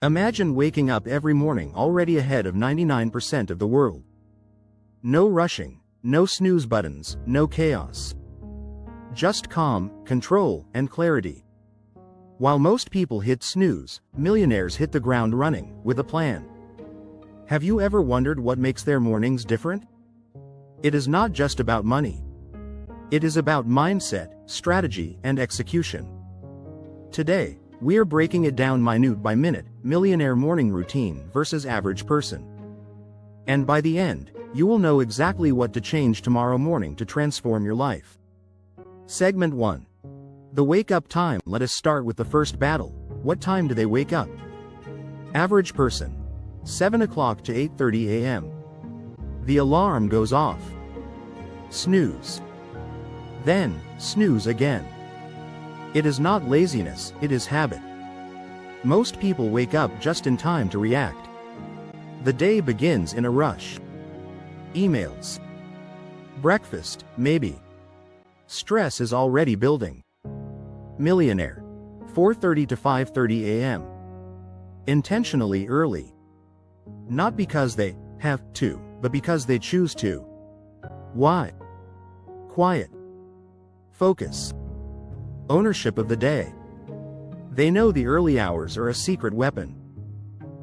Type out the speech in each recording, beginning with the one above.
Imagine waking up every morning already ahead of 99% of the world. No rushing, no snooze buttons, no chaos. Just calm, control, and clarity. While most people hit snooze, millionaires hit the ground running, with a plan. Have you ever wondered what makes their mornings different? It is not just about money. It is about mindset, strategy, and execution. Today, we are breaking it down minute by minute, millionaire morning routine versus average person. And by the end, you will know exactly what to change tomorrow morning to transform your life. Segment 1. The wake-up time. Let us start with the first battle. What time do they wake up? Average person. 7 o'clock to 8:30 a.m. The alarm goes off. Snooze. Then, snooze again. It is not laziness, it is habit. Most people wake up just in time to react. The day begins in a rush. Emails. Breakfast, maybe. Stress is already building. Millionaire. 4:30 to 5:30 a.m. Intentionally early. Not because they have to, but because they choose to. Why? Quiet. Focus. Ownership of the day. They know the early hours are a secret weapon.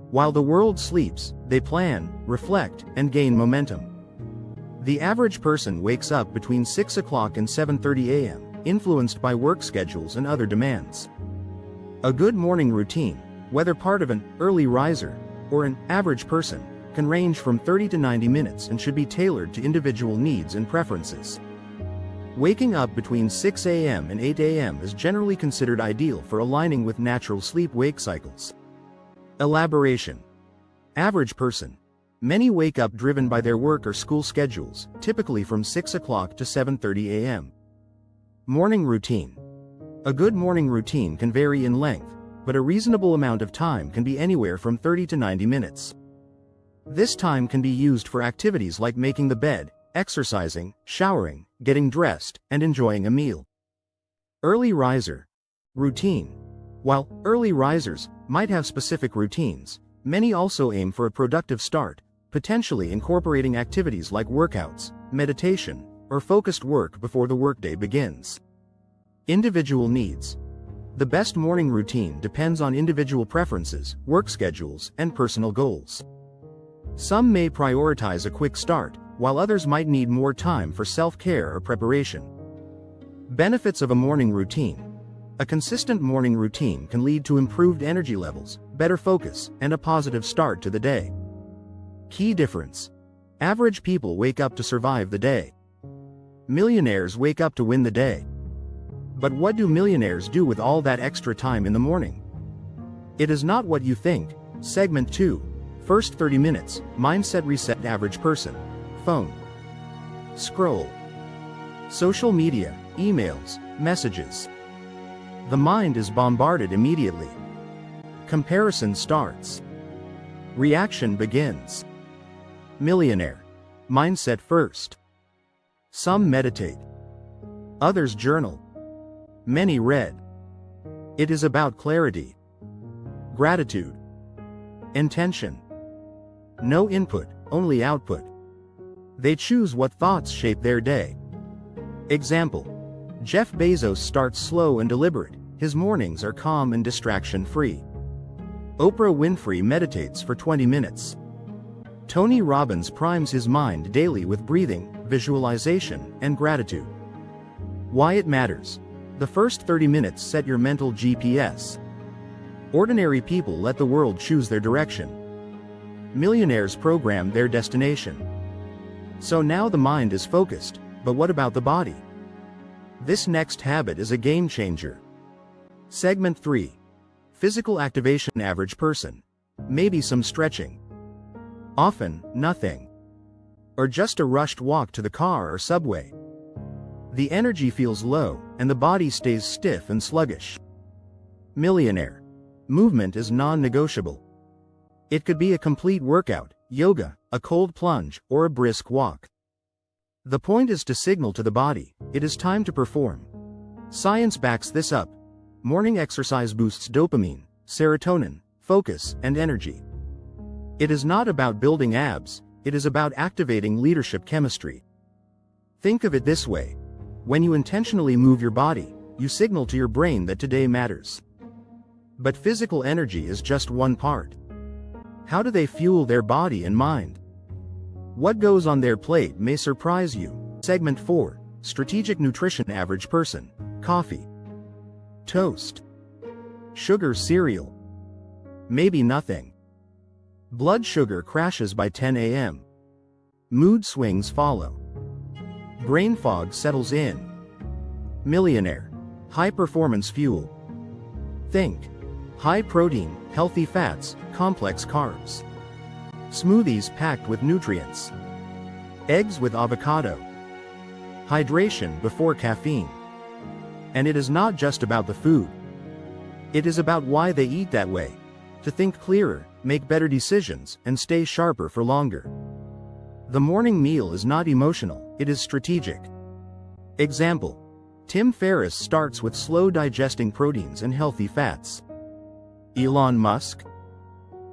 While the world sleeps, they plan, reflect, and gain momentum. The average person wakes up between 6 o'clock and 7:30 a.m., influenced by work schedules and other demands. A good morning routine, whether part of an early riser or an average person, can range from 30 to 90 minutes and should be tailored to individual needs and preferences. Waking up between 6 a.m. and 8 a.m. is generally considered ideal for aligning with natural sleep-wake cycles. Elaboration. Average person. Many wake up driven by their work or school schedules, typically from 6 o'clock to 7:30 a.m. Morning routine. A good morning routine can vary in length, but a reasonable amount of time can be anywhere from 30 to 90 minutes. This time can be used for activities like making the bed, exercising, showering, getting dressed, and enjoying a meal. Early riser. Routine. While early risers might have specific routines, many also aim for a productive start, potentially incorporating activities like workouts, meditation, or focused work before the workday begins. Individual needs. The best morning routine depends on individual preferences, work schedules, and personal goals. Some may prioritize a quick start, while others might need more time for self-care or preparation. Benefits of a morning routine. A consistent morning routine can lead to improved energy levels, better focus, and a positive start to the day. Key difference. Average people wake up to survive the day. Millionaires wake up to win the day. But what do millionaires do with all that extra time in the morning? It is not what you think. Segment 2. First 30 minutes, mindset reset. Average person. Phone. Scroll. Social media, emails, messages. The mind is bombarded immediately. Comparison starts. Reaction begins. Millionaire. Mindset first. Some meditate. Others journal. Many read. It is about clarity. Gratitude. Intention. No input, only output. They choose what thoughts shape their day. Example. Jeff Bezos starts slow and deliberate. His mornings are calm and distraction-free. Oprah Winfrey meditates for 20 minutes. Tony Robbins primes his mind daily with breathing, visualization, and gratitude. Why it matters. The first 30 minutes set your mental GPS. Ordinary people let the world choose their direction. Millionaires program their destination. So now the mind is focused, but what about the body? This next habit is a game changer. Segment 3. Physical activation. Average person. Maybe some stretching. Often, nothing. Or just a rushed walk to the car or subway. The energy feels low, and the body stays stiff and sluggish. Millionaire. Movement is non-negotiable. It could be a complete workout, yoga, a cold plunge, or a brisk walk. The point is to signal to the body, it is time to perform. Science backs this up. Morning exercise boosts dopamine, serotonin, focus, and energy. It is not about building abs, it is about activating leadership chemistry. Think of it this way. When you intentionally move your body, you signal to your brain that today matters. But physical energy is just one part. How do they fuel their body and mind? What goes on their plate may surprise you. Segment 4. Strategic nutrition. Average person. Coffee. Toast. Sugar. Cereal. Maybe nothing. Blood sugar crashes by 10 a.m. Mood swings follow. Brain fog settles in. Millionaire. High performance fuel. Think. High protein, healthy fats, complex carbs. Smoothies packed with nutrients. Eggs with avocado. Hydration before caffeine. And it is not just about the food. It is about why they eat that way. To think clearer, make better decisions, and stay sharper for longer. The morning meal is not emotional, it is strategic. Example. Tim Ferriss starts with slow digesting proteins and healthy fats. Elon Musk?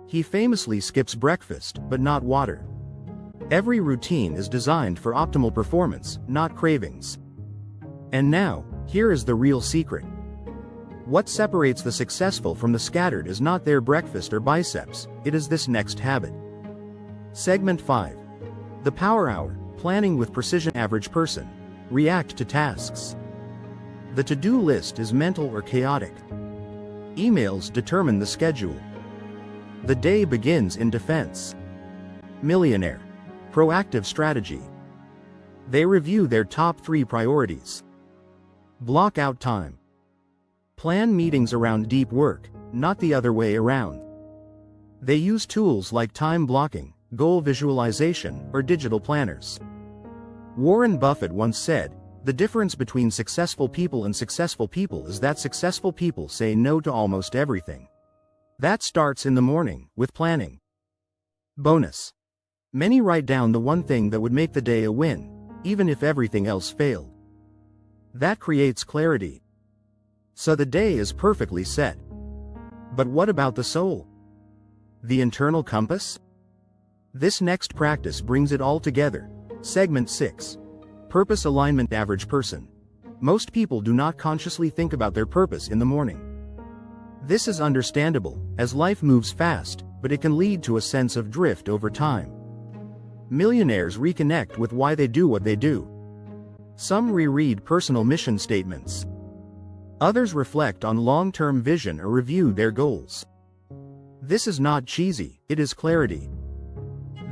He famously skips breakfast, but not water. Every routine is designed for optimal performance, not cravings. And now, here is the real secret. What separates the successful from the scattered is not their breakfast or biceps, it is this next habit. Segment 5. The Power Hour. Planning with precision. Average person. React to tasks. The to-do list is mental or chaotic. Emails determine the schedule. The day begins in defense. Millionaire. Proactive strategy. They review their top 3 priorities. Block out time. Plan meetings around deep work, not the other way around. They use tools like time blocking, goal visualization, or digital planners. Warren Buffett once said, "The difference between successful people and successful people is that successful people say no to almost everything." That starts in the morning, with planning. Bonus. Many write down the one thing that would make the day a win, even if everything else failed. That creates clarity. So the day is perfectly set. But what about the soul? The internal compass? This next practice brings it all together. Segment 6. Purpose alignment. Average person. Most people do not consciously think about their purpose in the morning. This is understandable, as life moves fast, but it can lead to a sense of drift over time. Millionaires reconnect with why they do what they do. Some reread personal mission statements. Others reflect on long-term vision or review their goals. This is not cheesy, it is clarity.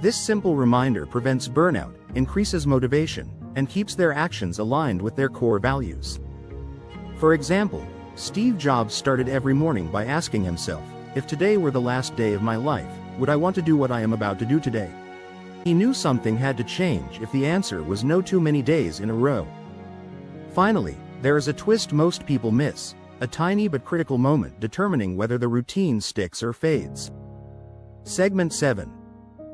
This simple reminder prevents burnout, increases motivation, and keeps their actions aligned with their core values. For example, Steve Jobs started every morning by asking himself, "If today were the last day of my life, would I want to do what I am about to do today?" He knew something had to change if the answer was no too many days in a row. Finally, there is a twist most people miss, a tiny but critical moment determining whether the routine sticks or fades. Segment 7.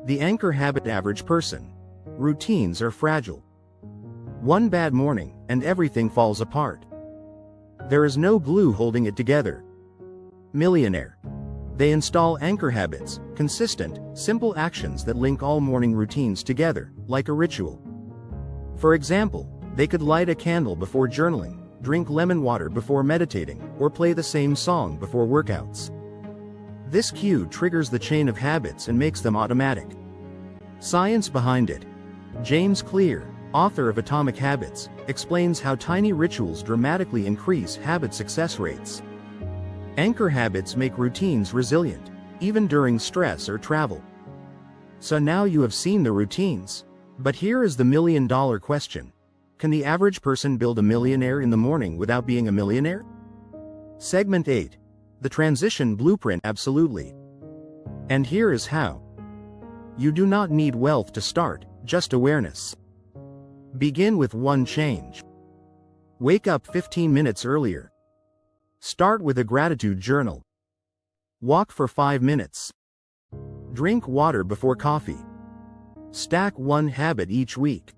The anchor habit. Average person. Routines are fragile. One bad morning, and everything falls apart. There is no glue holding it together. Millionaire. They install anchor habits, consistent, simple actions that link all morning routines together, like a ritual. For example, they could light a candle before journaling, drink lemon water before meditating, or play the same song before workouts. This cue triggers the chain of habits and makes them automatic. Science behind it. James Clear, author of Atomic Habits, explains how tiny rituals dramatically increase habit success rates. Anchor habits make routines resilient, even during stress or travel. So now you have seen the routines. But here is the million-dollar question. Can the average person build a millionaire in the morning without being a millionaire? Segment 8. The transition blueprint. Absolutely. And here is how. You do not need wealth to start, just awareness. Begin with one change. Wake up 15 minutes earlier. Start with a gratitude journal. Walk for 5 minutes. Drink water before coffee. Stack one habit each week.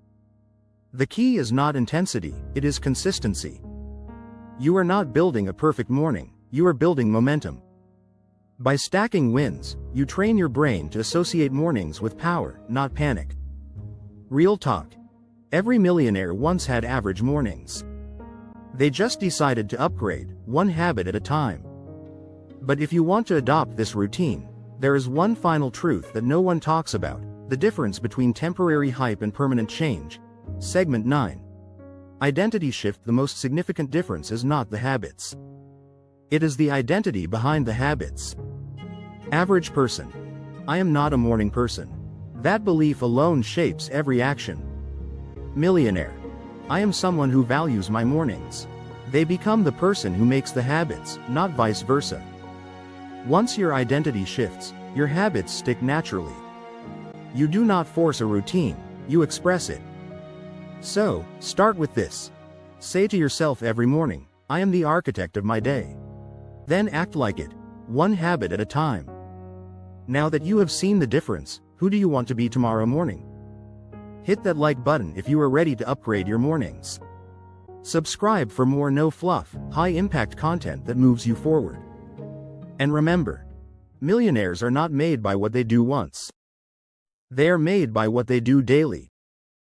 The key is not intensity, it is consistency. You are not building a perfect morning, you are building momentum. By stacking wins, you train your brain to associate mornings with power, not panic. Real talk. Every millionaire once had average mornings. They just decided to upgrade, one habit at a time. But if you want to adopt this routine, there is one final truth that no one talks about: the difference between temporary hype and permanent change. Segment 9. Identity shift. The most significant difference is not the habits. It is the identity behind the habits. Average person. I am not a morning person. That belief alone shapes every action. Millionaire. I am someone who values my mornings. They become the person who makes the habits, not vice versa. Once your identity shifts, your habits stick naturally. You do not force a routine, you express it. So, start with this. Say to yourself every morning, I am the architect of my day. Then act like it, one habit at a time. Now that you have seen the difference, who do you want to be tomorrow morning? Hit that like button if you are ready to upgrade your mornings. Subscribe for more no-fluff, high-impact content that moves you forward. And remember, millionaires are not made by what they do once. They are made by what they do daily.